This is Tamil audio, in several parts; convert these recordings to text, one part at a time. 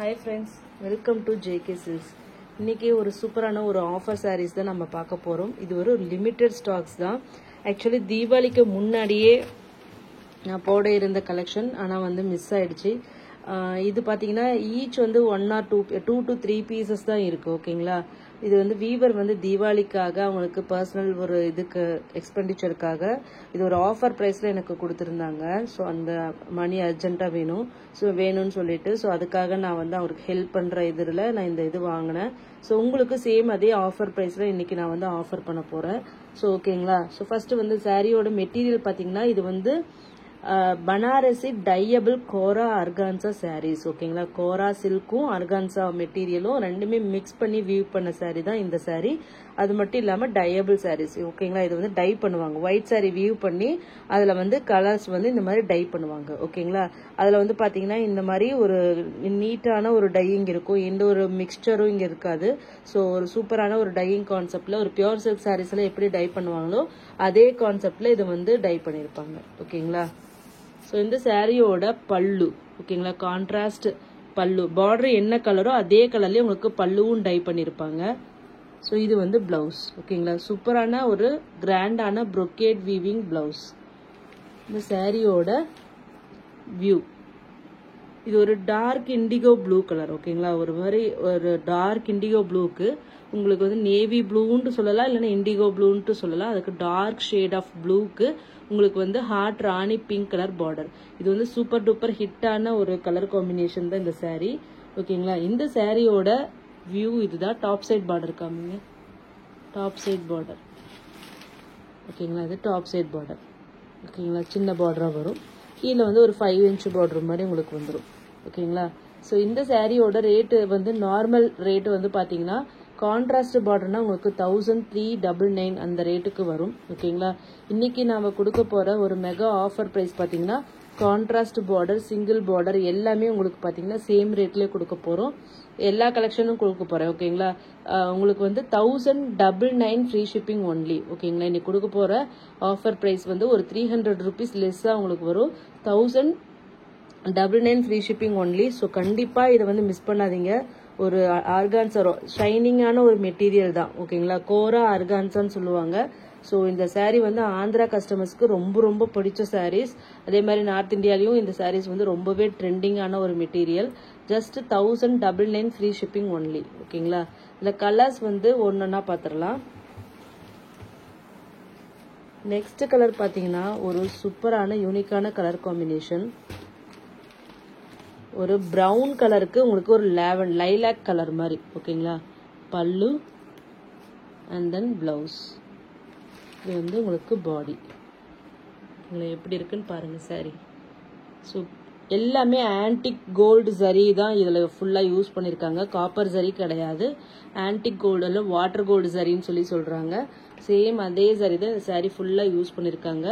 Hi friends, welcome to JK Silks. இன்னைக்கு ஒரு சூப்பரான ஒரு ஆஃபர் sarees தான் நம்ம பார்க்க போறோம். இது ஒரு லிமிட்டட் ஸ்டாக்ஸ் தான். Actually தீபாவளிக்கு முன்னாடியே நான் போட இருந்த கலெக்ஷன் ஆனா வந்து மிஸ் ஆயிடுச்சு. இது பாத்தீங்கன்னா ஈச் வந்து 1 or 2 to 3 pieces தான் இருக்கு ஓகேங்களா. இது வந்து வீவர் வந்து தீபாவளிக்காக அவங்களுக்கு பர்சனல் ஒரு இதுக்கு எக்ஸ்பெண்டிச்சருக்காக இது ஒரு ஆஃபர் பிரைஸ்ல எனக்கு கொடுத்துருந்தாங்க. ஸோ அந்த மணி அர்ஜென்ட்டா வேணும் வேணும்னு சொல்லிட்டு ஸோ அதுக்காக நான் வந்து அவருக்கு ஹெல்ப் பண்ற இதுல நான் இந்த இது வாங்கினேன். ஸோ உங்களுக்கு சேம் அதே ஆஃபர் பிரைஸ்ல இன்னைக்கு நான் வந்து ஆஃபர் பண்ண போறேன். ஸோ ஓகேங்களா. ஸோ ஃபர்ஸ்ட் வந்து சாரியோட மெட்டீரியல் பாத்தீங்கன்னா இது வந்து பனாரசி டையபிள் கோரா ஆர்கான்சா சாரீஸ் ஓகேங்களா. கோரா சில்க்கும் ஆர்கான்சா மெட்டீரியலும் ரெண்டுமே மிக்ஸ் பண்ணி வியூ பண்ண சாரீ தான் இந்த சாரீ. அது மட்டும் இல்லாம டையபிள் சாரீஸ் ஓகேங்களா. இது வந்து டை பண்ணுவாங்க. ஒயிட் சாரீ வியூ பண்ணி அதுல வந்து கலர்ஸ் வந்து இந்த மாதிரி டை பண்ணுவாங்க ஓகேங்களா. அதுல வந்து பாத்தீங்கன்னா இந்த மாதிரி ஒரு நீட்டான ஒரு டையிங் இருக்கும். எந்த ஒரு மிக்சரும் இங்க இருக்காது. ஸோ ஒரு சூப்பரான ஒரு டையிங் கான்செப்ட்ல ஒரு பியூர் சில்க் சாரீஸ்ல எப்படி டை பண்ணுவாங்களோ அதே கான்செப்ட்ல இது வந்து டை பண்ணிருப்பாங்க ஓகேங்களா. ஸோ இந்த சாரியோட பல்லு ஓகேங்களா, கான்ட்ராஸ்ட் பல்லு, பார்டர் என்ன கலரோ அதே கலர்லயே உங்களுக்கு பல்லுவும் டை பண்ணிருப்பாங்க. ஸோ இது வந்து பிளவுஸ் ஓகேங்களா. சூப்பரான ஒரு கிராண்டான ப்ரொக்கேட் வீவிங் பிளவுஸ். இந்த சாரியோட வியூ இது ஒரு டார்க் இண்டிகோ ப்ளூ கலர் ஓகேங்களா. ஒரு மாதிரி ஒரு டார்க் இண்டிகோ ப்ளூக்கு உங்களுக்கு வந்து நேவி ப்ளூன்ட்டு சொல்லலாம், இல்லைன்னா இண்டிகோ ப்ளூன்ட்டு சொல்லலாம். அதுக்கு டார்க் ஷேட் ஆஃப் ப்ளூக்கு உங்களுக்கு வந்து ஹார்ட் ராணி பிங்க் கலர் பார்டர். இது வந்து சூப்பர் டூப்பர் ஹிட்டான ஒரு கலர் காம்பினேஷன் தான் இந்த சாரீ ஓகேங்களா. இந்த சாரியோட வியூ இதுதான். டாப் சைட் பார்டர் காமிங்க. டாப் சைட் பார்டர் ஓகேங்களா. இது டாப் சைட் பார்டர் ஓகேங்களா. சின்ன பார்டரா வரும். கீழே வந்து ஒரு 5 inch பார்டர் மாதிரி உங்களுக்கு வந்துடும் ஓகேங்களா. ஸோ இந்த சாரியோட ரேட்டு வந்து நார்மல் ரேட்டு வந்து பாத்தீங்கன்னா கான்ட்ராஸ்ட் பார்டர்னா உங்களுக்கு 1399 அந்த ரேட்டுக்கு வரும் ஓகேங்களா. இன்னைக்கு நாம கொடுக்க போற ஒரு மெகா ஆஃபர் பிரைஸ் பாத்தீங்கன்னா கான்ட்ராஸ்ட் பார்டர் சிங்கிள் பார்டர் எல்லாமே உங்களுக்கு பாத்தீங்கன்னா சேம் ரேட்லயே கொடுக்க போறோம். எல்லா கலெக்ஷனும் கொடுக்க போறேன் ஓகேங்களா. உங்களுக்கு வந்து 1099 ஃப்ரீ ஷிப்பிங் ஒன்லி ஓகேங்களா. இன்னைக்கு கொடுக்க போற ஆஃபர் பிரைஸ் வந்து ஒரு 300 rupees லெஸ்ஸா உங்களுக்கு வரும். 1099 ஃப்ரீ ஷிப்பிங் ஒன்லி. ஸோ கண்டிப்பா இதை வந்து மிஸ் பண்ணாதீங்க. ஒரு ஆர்கான்சா ஷைனிங்கான ஒரு மெட்டீரியல் தான் ஓகேங்களா. கோரா ஆர்கான்சான்னு சொல்லுவாங்க. ஸோ இந்த சாரீ வந்து ஆந்திரா கஸ்டமர்ஸ்க்கு ரொம்ப ரொம்ப பிடிச்ச சாரீஸ். அதே மாதிரி நார்த் இந்தியாலையும் இந்த சாரீஸ் வந்து ரொம்பவே ட்ரெண்டிங்கான ஒரு material. Just 1099 free shipping only ஓகேங்களா. இந்த கலர்ஸ் வந்து ஒன்னொன்னா பாத்திரலாம். நெக்ஸ்ட் கலர் பாத்தீங்கன்னா ஒரு சூப்பரான யூனிக்கான கலர் காம்பினேஷன். ஒரு பிரவுன் கலருக்கு உங்களுக்கு ஒரு லைலாக் கலர் மாதிரி ஓகேங்களா. பல்லு அண்ட் தென் பிளவுஸ். இது வந்து உங்களுக்கு பாடி எப்படி இருக்குன்னு பாருங்க சாரி. ஸோ எல்லாமே ஆன்டிக் கோல்டு ஜரி தான் இதுல ஃபுல்லா யூஸ் பண்ணிருக்காங்க. காப்பர் ஜரி கிடையாது. ஆன்டிக் கோல்டு வாட்டர் கோல்டு ஜரின்னு சொல்றாங்க. சேம் அதே ஜரி தான் இந்த சாரி ஃபுல்லா யூஸ் பண்ணிருக்காங்க.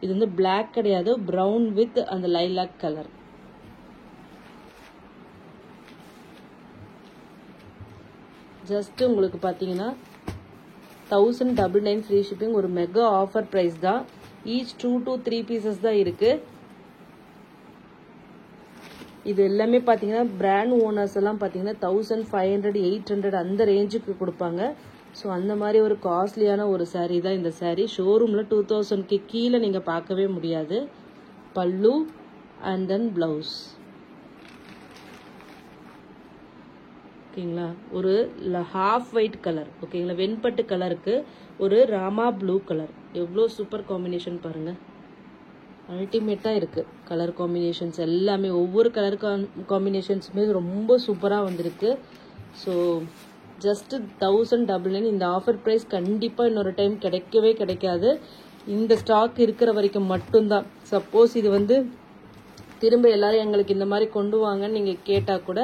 இது வந்து பிளாக் கிடையாது, பிரவுன் வித் அந்த லைலாக் கலர். ஜஸ்ட் உங்களுக்கு பாத்தீங்கன்னா 1099 ஃப்ரீ ஷிப்பிங் ஒரு மெகா ஆஃபர் பிரைஸ் தான். ஈச் 2 to 3 pieces தான் இருக்கு. இது எல்லாமே பாத்தீங்கன்னா பிராண்ட் ஓனர்ஸ் எல்லாம் பாத்தீங்கன்னா 1500 800 அந்த ரேஞ்சுக்கு கொடுப்பாங்க. ஸோ அந்த மாதிரி ஒரு காஸ்ட்லியான ஒரு சாரீ தான் இந்த சாரீ. ஷோரூம்ல 2000க்கு கீழே நீங்க பார்க்கவே முடியாது. பல்லு அண்ட் தென் பிளவுஸ் ஓகேங்களா. ஒரு ஹாஃப் ஒயிட் கலர் ஓகேங்களா. வெண்பட்டு கலருக்கு ஒரு ராமா ப்ளூ கலர். எவ்வளோ சூப்பர் காம்பினேஷன் பாருங்க. அல்டிமேட்டா இருக்கு கலர் காம்பினேஷன்ஸ் எல்லாமே. ஒவ்வொரு கலர் காம்பினேஷன்ஸுமே ரொம்ப சூப்பரா வந்திருக்கு. ஸோ ஜஸ்ட் 1099 இந்த ஆஃபர் பிரைஸ் கண்டிப்பா இன்னொரு டைம் கிடைக்கவே கிடைக்காது. இந்த ஸ்டாக் இருக்கிற வரைக்கும் மட்டும்தான். சப்போஸ் இது வந்து திரும்ப எல்லாரும் எங்களுக்கு இந்த மாதிரி கொண்டு வாங்கன்னு நீங்க கேட்டா கூட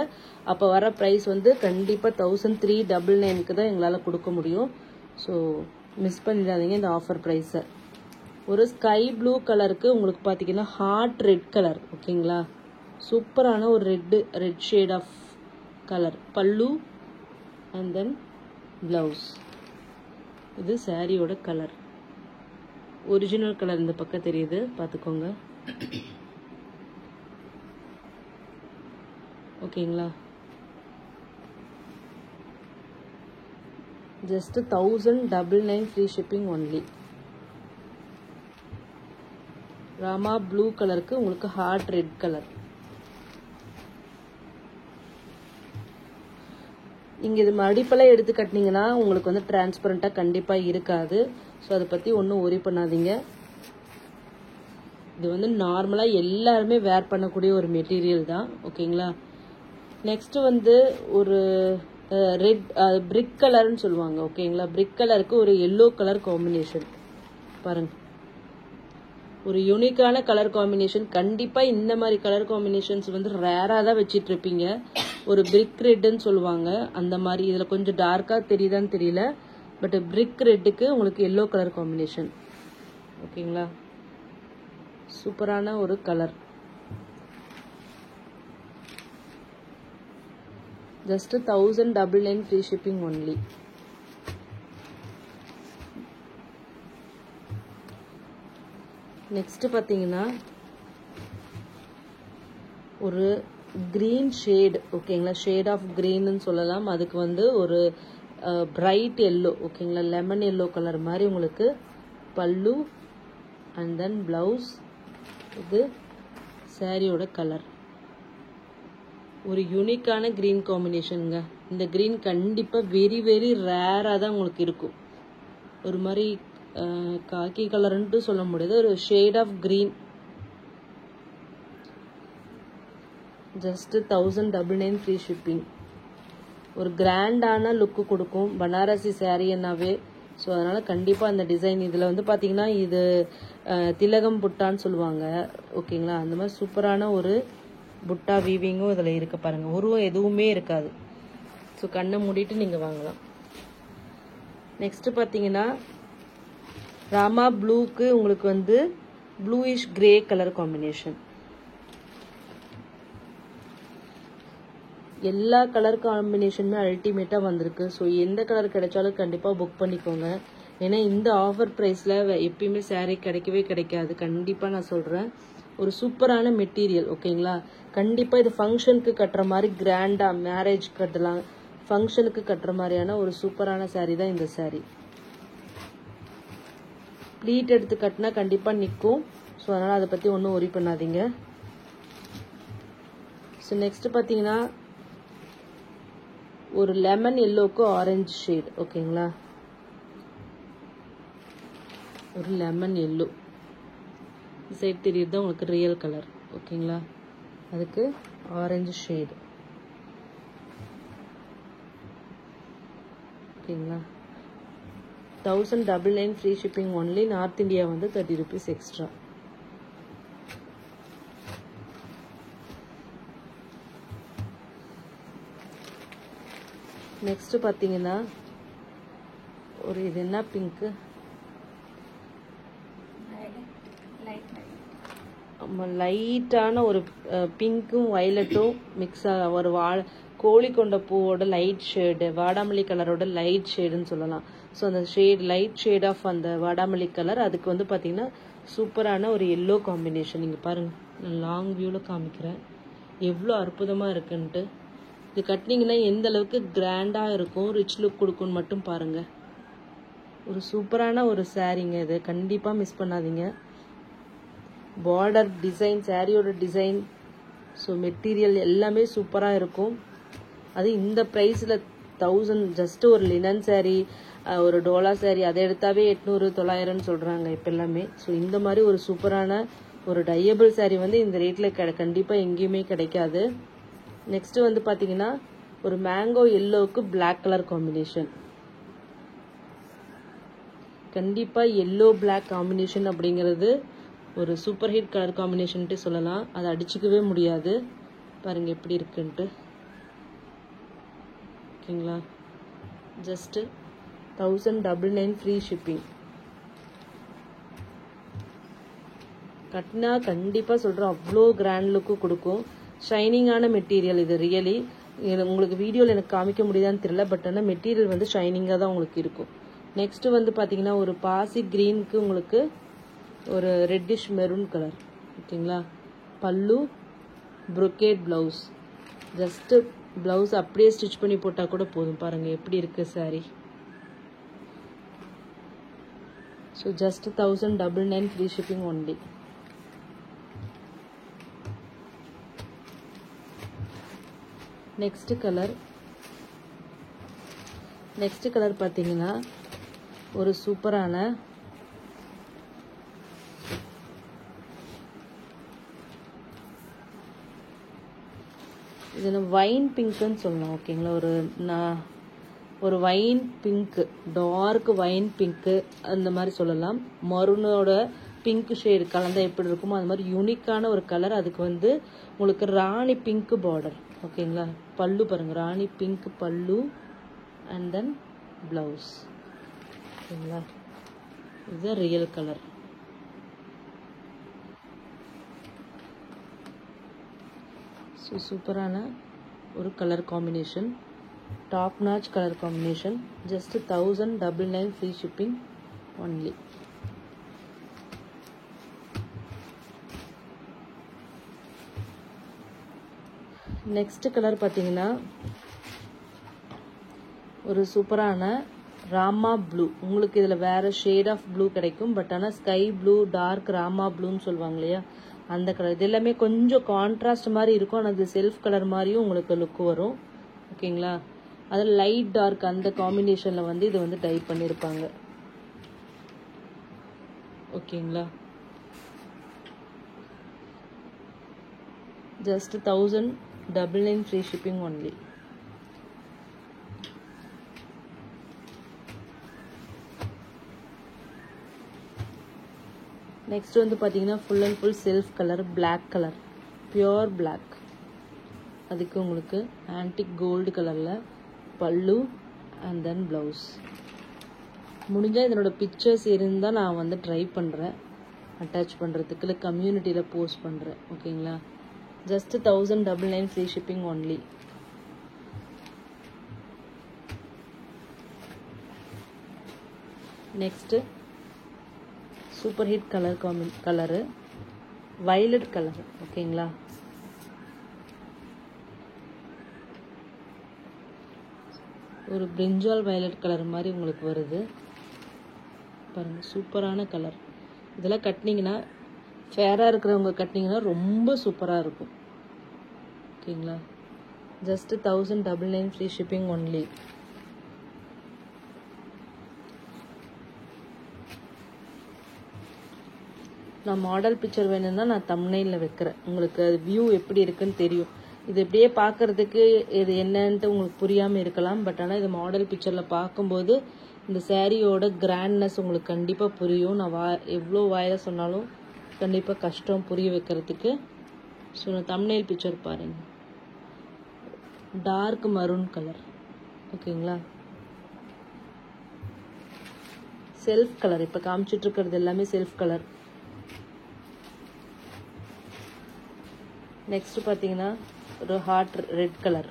அப்ப வர பிரைஸ் வந்து கண்டிப்பா 1399க்கு தான் எங்களால கொடுக்க முடியும். ஸோ மிஸ் பண்ணிடாதீங்க இந்த ஆஃபர் பிரைஸ. ஒரு ஸ்கை ப்ளூ கலருக்கு உங்களுக்கு பாத்தீங்கன்னா ஹார்ட் ரெட் கலர் ஓகேங்களா. சூப்பரான ஒரு ரெட் ஷேட் ஆஃப் கலர். பல்லு அண்ட் தென் பிளவுஸ். இது சாரியோட கலர். ஒரிஜினல் கலர் இந்த பக்கம் தெரியுது பாத்துக்கோங்க ஓகேங்களா. Just 1099 free shipping only. Rama blue கலருக்கு உங்களுக்கு ஹார்ட் ரெட் கலர். இங்கே இது மடிப்பெல்லாம் எடுத்து கட்டினீங்கன்னா உங்களுக்கு வந்து டிரான்ஸ்பரண்ட்டாக கண்டிப்பாக இருக்காது. ஸோ அதை பற்றி ஒன்றும் ஒரி பண்ணாதீங்க. இது வந்து நார்மலாக எல்லாருமே வேர் பண்ணக்கூடிய ஒரு மெட்டீரியல் தான். ஓகேங்களா. நெக்ஸ்ட் வந்து ஒரு ரெட் பிரிக் கலர்னு சொல்லுவாங்க. ஓகேங்களா. பிரிக் கலருக்கு ஒரு எல்லோ கலர் காம்பினேஷன் பாருங்க. ஒரு யூனிக்கான கலர் காம்பினேஷன். கண்டிப்பாக இந்த மாதிரி கலர் காம்பினேஷன்ஸ் வந்து ரேராக தான் வச்சிட்டு இருப்பீங்க. ஒரு பிரிக் ரெட்டுன்னு சொல்லுவாங்க அந்த மாதிரி. இதில் கொஞ்சம் டார்க்காக தெரியுதான்னு தெரியல. பட் பிரிக் ரெட்டுக்கு உங்களுக்கு எல்லோ கலர் காம்பினேஷன். ஓகேங்களா. சூப்பரான ஒரு colour. Just 1099 free shipping only. Next பார்த்தீங்கன்னா ஒரு கிரீன் ஷேட். ஓகேங்களா. ஷேட் ஆஃப் கிரீன்னு சொல்லலாம். அதுக்கு வந்து ஒரு பிரைட் எல்லோ. ஓகேங்களா. லெமன் எல்லோ கலர் மாதிரி உங்களுக்கு பல்லு அண்ட் தென் பிளவுஸ். இது சாரியோட கலர். ஒரு யூனிக்கான கிரீன் காம்பினேஷனுங்க. இந்த கிரீன் கண்டிப்பாக வெரி வெரி ரேராக தான் உங்களுக்கு இருக்கும். ஒரு மாதிரி காக்கி கலர்ன்ட்டு சொல்ல முடியாது. ஒரு shade of green. Just 1099 free shipping. ஒரு கிராண்டான லுக்கு கொடுக்கும் பனாரசி சாரீனாவே. ஸோ அதனால் கண்டிப்பாக அந்த டிசைன் இதில் வந்து பார்த்தீங்கன்னா இது திலகம் புட்டான்னு சொல்லுவாங்க. ஓகேங்களா. அந்த மாதிரி சூப்பரான ஒரு புட்டா வீவிங்கும் இதில் இருக்க பாருங்கள். உருவம் எதுவுமே இருக்காது. ஸோ கண்ணை மூடிட்டு நீங்கள் வாங்கலாம். நெக்ஸ்ட் பார்த்தீங்கன்னா ராமா ப்ளூக்கு உங்களுக்கு வந்து ப்ளூயிஷ் கிரே கலர் காம்பினேஷன். எல்லா கலர் காம்பினேஷனுமே அல்டிமேட்டாக வந்திருக்கு. ஸோ எந்த கலர் கிடைச்சாலும் கண்டிப்பாக புக் பண்ணிக்கோங்க. ஏன்னா இந்த ஆஃபர் ப்ரைஸில் எப்பயுமே சாரீ கிடைக்கவே கிடைக்காது. கண்டிப்பாக நான் சொல்கிறேன். ஒரு சூப்பரான மெட்டீரியல். ஓகேங்களா. கண்டிப்பாக இது ஃபங்க்ஷனுக்கு கட்டுற மாதிரி கிராண்டாக மேரேஜ் கட்டலாம். ஃபங்க்ஷனுக்கு கட்டுற மாதிரியான ஒரு சூப்பரான சாரீ தான் இந்த சாரீ. ப்ளீட் எடுத்து கட்டினா கண்டிப்பாக நிற்கும். ஸோ அதனால் அதை பற்றி ஒன்றும் ஒரி பண்ணாதீங்க. ஸோ நெக்ஸ்ட் பார்த்தீங்கன்னா ஒரு லெமன் எல்லோக்கு ஆரஞ்சு ஷேட். ஓகேங்களா. ஒரு லெமன் எல்லோ சைட் தெரியுது தான் உங்களுக்கு ரியல் கலர். ஓகேங்களா. அதுக்கு ஆரஞ்சு ஷேடு. ஓகேங்களா. 1099 free shipping only. North India வந்து 30 rupees எக்ஸ்ட்ரா. நெக்ஸ்ட் பார்த்தீங்கன்னா ஒரு இது என்ன பிங்க்கு. லைட்டான ஒரு பிங்க்கும் வயலட்டும் மிக்ஸ் ஒரு கோழிக்கொண்ட பூவோட லைட் ஷேடு, வாடாமல்லி கலரோட லைட் ஷேடுன்னு சொல்லலாம். ஸோ அந்த ஷேட் லைட் ஷேட் ஆஃப் அந்த வாடாமல்லி கலர். அதுக்கு வந்து பார்த்தீங்கன்னா சூப்பரான ஒரு எல்லோ காம்பினேஷன். நீங்கள் பாருங்கள், நான் லாங் வியூவில் காமிக்கிறேன் எவ்வளோ அற்புதமாக இருக்குன்ட்டு. இது கட்டினீங்கன்னா எந்த அளவுக்கு கிராண்டாக இருக்கும், ரிச் லுக் கொடுக்குன்னு மட்டும் பாருங்கள். ஒரு சூப்பரான ஒரு சாரீங்க இது. கண்டிப்பாக மிஸ் பண்ணாதீங்க. பார்டர் டிசைன், சாரியோட டிசைன், ஸோ மெட்டீரியல் எல்லாமே சூப்பராக இருக்கும். அது இந்த ப்ரைஸில் 1000. ஜஸ்ட்டு ஒரு லினன் சாரீ, ஒரு டோலா சாரீ அதை எடுத்தாவே 800 900 சொல்கிறாங்க இப்போ எல்லாமே. ஸோ இந்த மாதிரி ஒரு சூப்பரான ஒரு டையபிள் சாரீ வந்து இந்த ரேட்டில் கண்டிப்பாக எங்கேயுமே கிடைக்காது. நெக்ஸ்ட்டு வந்து பார்த்தீங்கன்னா ஒரு மேங்கோ எல்லோவுக்கு பிளாக் கலர் காம்பினேஷன். கண்டிப்பாக எல்லோ பிளாக் காம்பினேஷன் அப்படிங்கிறது ஒரு சூப்பர் ஹிட் கலர் காம்பினேஷன்ட்டு சொல்லலாம். அதை அடிச்சுக்கவே முடியாது. பாருங்கள் எப்படி இருக்குன்ட்டு. ஓகேங்களா. Just 1099 free shipping. கட்டினா கண்டிப்பாக சொல்கிறோம் அவ்வளோ கிராண்ட் லுக்கு கொடுக்கும். ஷைனிங்கான மெட்டீரியல் இது. ரியலி உங்களுக்கு வீடியோவில் எனக்கு காமிக்க முடியுதான்னு தெரியல. பட் ஆனால் மெட்டீரியல் வந்து ஷைனிங்காக தான் உங்களுக்கு இருக்கும். நெக்ஸ்ட்டு வந்து பார்த்தீங்கன்னா ஒரு பாசி க்ரீனுக்கு உங்களுக்கு ஒரு ரெட்டிஷ் மெரூன் கலர். ஓகேங்களா. பல்லு, ப்ரொக்கேட் ப்ளவுஸ். ஜஸ்ட்டு ப்ளவுஸ் அப்படியே ஸ்டிச் பண்ணி போட்டால் கூட போதும். பாருங்கள் எப்படி இருக்குது sari. So just 1,099 free shipping only. Next color பார்த்தீங்கன்னா ஒரு சூப்பரான இது வைன் பிங்க்னு சொல்லலாம். ஓகேங்களா, ஒரு வைன் பிங்க், டார்க் வைன் பிங்க்கு அந்த மாதிரி சொல்லலாம். மருனோட பிங்க் ஷேடு கலந்தால் எப்படி இருக்குமோ அது மாதிரி யூனிக்கான ஒரு கலர். அதுக்கு வந்து உங்களுக்கு ராணி பிங்க் பார்டர். ஓகேங்களா, பல்லு பாருங்கள், ராணி பிங்க் பல்லு அண்ட் தென் ப்ளவுஸ். ஓகேங்களா, இதுதான் ரியல் கலர். ஸோ சூப்பரான ஒரு colour combination, top notch colour combination. Just 1,099 free shipping only. Next colour பார்த்தீங்கன்னா ஒரு சூப்பரான ராமா ப்ளூ. உங்களுக்கு இதில் வேறு ஷேட் ஆஃப் ப்ளூ கிடைக்கும், பட் ஆனால் ஸ்கை ப்ளூ, டார்க் ராமா ப்ளூன்னு சொல்லுவாங்க இல்லையா, அந்த கலர். இது எல்லாமே கொஞ்சம் கான்ட்ராஸ்ட் மாதிரி இருக்கும், ஆனால் அது செல்ஃப் கலர் மாதிரியும் உங்களுக்கு லுக் வரும். ஓகேங்களா, அதில் லைட் டார்க் அந்த காம்பினேஷனில் வந்து இது வந்து டை பண்ணியிருப்பாங்க. ஓகேங்களா, just 1,099 free shipping only. Next வந்து பார்த்தீங்கன்னா full and full self colour, black colour, pure black. அதுக்கு உங்களுக்கு ஆன்டிக் கோல்டு கலரில் பல்லு அண்ட் தென் ப்ளவுஸ். முடிஞ்சால் இதனோட பிக்சர்ஸ் இருந்தால் நான் வந்து ட்ரை பண்ணுறேன் அட்டாச் பண்ணுறதுக்கு, இல்லை கம்யூனிட்டியில் போஸ்ட் பண்ணுறேன். ஓகேங்களா, just 1,099 free shipping only. Next super hit colour violet colour. ஓகேங்களா, ஒரு பிரிஞ்சால் வயலட் கலர் மாதிரி உங்களுக்கு வருது பாருங்கள், சூப்பரான கலர். இதெல்லாம் கட்டினீங்கன்னா, ஃபேராக இருக்கிறவங்க கட்டினீங்கன்னா ரொம்ப சூப்பராக இருக்கும். ஓகேங்களா, ஜஸ்ட் 1,099 ஃப்ரீ ஷிப்பிங் ஒன்லி. நான் மாடல் பிக்சர் வேணும்னா நான் தம்ப்நெயில்ல வைக்கிறேன், உங்களுக்கு அது வியூ எப்படி இருக்குன்னு தெரியும். இது இப்படியே பார்க்கறதுக்கு இது என்னன்ட்டு உங்களுக்கு புரியாமல் இருக்கலாம், பட் ஆனால் இது மாடல் பிக்சரில் பார்க்கும்போது இந்த சாரியோட கிராண்ட்னஸ் உங்களுக்கு கண்டிப்பாக புரியும். நான் எவ்வளோ வாயில சொன்னாலும் கண்டிப்பாக கஷ்டம் புரிய வைக்கிறதுக்கு. ஸோ நான் தம்ப்நெயில் பிக்சர் பாருங்கள், டார்க் மரூன் கலர். ஓகேங்களா, செல்ஃப் கலர். இப்போ காமிச்சிட்டு இருக்கிறது எல்லாமே செல்ஃப் கலர். நெக்ஸ்ட் பார்த்தீங்கன்னா ஒரு ஹார்ட் ரெட் கலர்.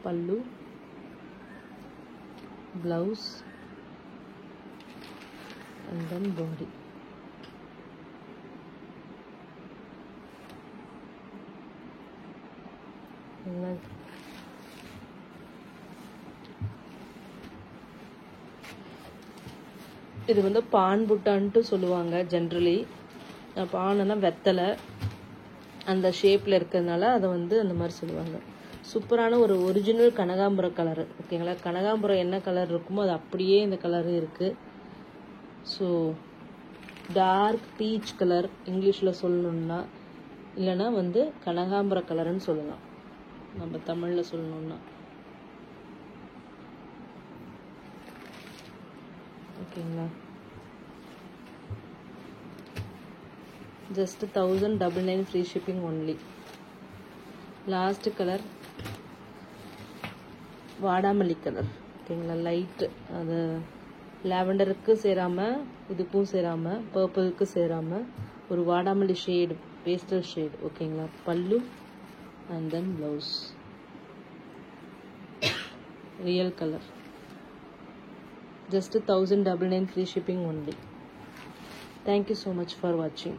பல்லு, பிளவுஸ் அண்ட் தென் பாடி. இது வந்து பான் புட்டான்ட்டு சொல்லுவாங்க ஜென்ரலி. பானைனா வெத்தலை அந்த ஷேப்பில் இருக்கிறதுனால அதை வந்து அந்த மாதிரி சொல்லுவாங்க. சூப்பரான ஒரு ஒரிஜினல் கனகாம்பரம் கலரு. ஓகேங்களா, கனகாம்பரம் என்ன கலர் இருக்குமோ அது அப்படியே இந்த கலரு இருக்குது. ஸோ டார்க் பீச் கலர் இங்கிலீஷில் சொல்லணுன்னா, இல்லைன்னா வந்து கனகாம்பர கலருன்னு சொல்லலாம் நம்ம தமிழில் சொல்லணுன்னா. ஓகேங்களா, just 1,099 free shipping only. Last colour வாடாமல்லி கலர். ஓகேங்களா, லைட்டு அது லாவெண்டருக்கு சேராமல் இதுக்கும் சேராமல் பர்பிளுக்கு சேராமல் ஒரு வாடாமல்லி ஷேடு, பேஸ்டல் ஷேடு. ஓகேங்களா, பல்லு and then blouse real colour. Just 1,099 free shipping only. Thank you so much for watching.